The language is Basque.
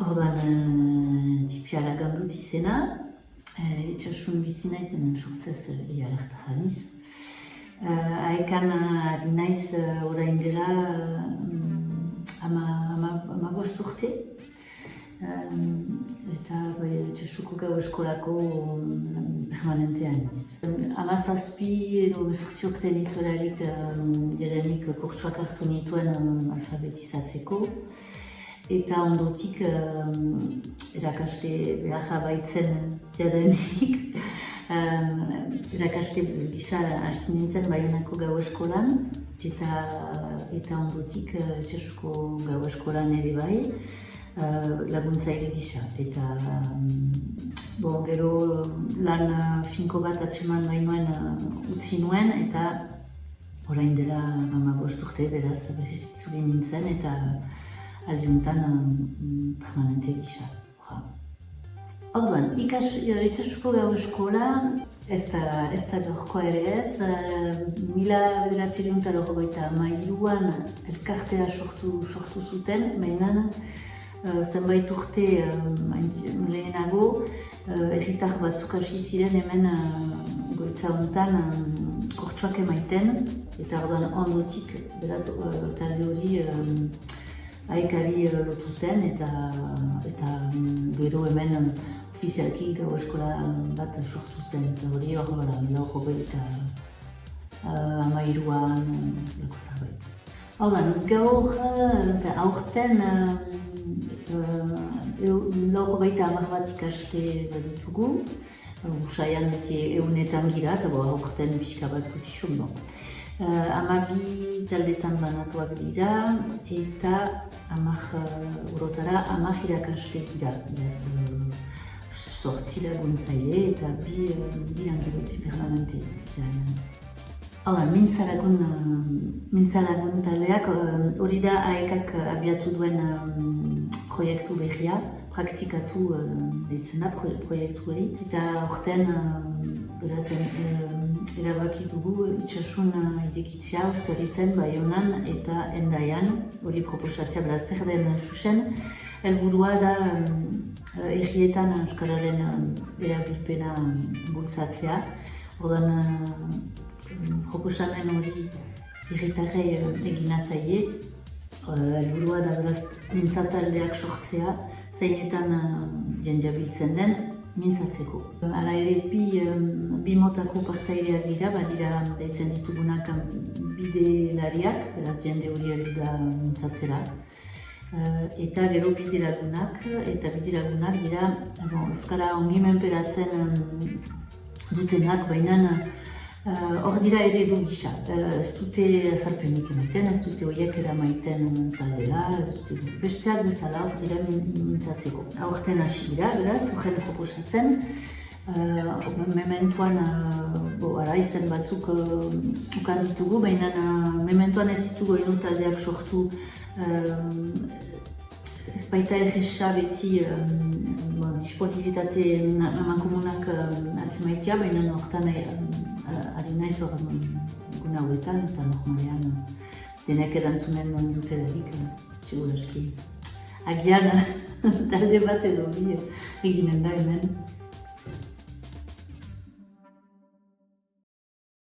Orduan, tipiara gandut izena, itxasun bizi naiz, denen sortzez ialerta janiz. Haekan ari naiz orain dela ama bost urte. Eta itxasuko gau eskolako permanentean niz. Hamazazpi edo 18 urte nituelarik jadanik kurtsuak hartu nituen alfabetizatzeko. Eta ondotik erakaste beharra baitzen jadanik. Erakaste gisa hasi nintzen Baionako gau eskolan. Eta ondotik itxasuko gau eskolan ere bai. Laguntzaile gisa. Eta gero lan finko bat atseman bainoen utzi nuen eta orain dela 15 urte beraz berriz itzuli nintzen eta aldiuntan permanente gisa. Orduan, itxasuko gau eskola ez da gaurkoa ere ez. 1993an elkartea sortu zuten, baina zenbait urte lehenago herritar batzuk hasi ziren hemen goitza honetan kurtsuak emaiten eta orduan ondotik beraz talde hori haekari lotu zen eta gero hemen ofizialki gau eskola bat sortu zen eta hori hor eta 13an lako zerbait. Orduan, gaur aurten laurogei bat ikaste bat ditugu. Usaian beti 100 gira eta aurten pixka bat gutixun. 12 taldetan banatuak dira eta 10 urotara 10 irakaste dira. 8 laguntzaile eta 2 langile permanente. Mintzalagun taldeak hori da haekak abiatu duen proiektu berria, praktikatu deitzen da proiektu hori. Eta horten erabaki dugu itxasun idekitzea Uztaritzen, Baionan eta Hendaian hori proposatzea beraz zer den zuzen. Helburua da herrietan euskararen erabilpena bultzatzea. Orduan proposamen hori herritarrei egina zaie. Helburua da beraz mintzataldeak sortzea, zeinetan jendea biltzen den mintzatzeko. Hala ere bi motako partaideak dira, badira deitzen ditugunak bidelariak, beraz jende hori ari da mintzatzera. Eta gero bidelagunak dira euskara ongi menperatzen dutenak, baina hor dira eredu gisa. Ez dute azalpenik emaiten, ez dute horiek eramaiten taldela, ez dute besteak bezala hor dira mintzatzeko. Aurten hasi dira, beraz, horren proposatzen. Mementuan izen batzuk ukan ditugu, baina mementuan ez ditugu ino taldeak sortu. Ez baita erresa beti disponibilitate amankomunak atzemaitea, baina horretan ari naiz hor egun hauetan eta normalean denek erantzunen dutelarik, seguraski. Agian talde bat edo bi eginen da hemen.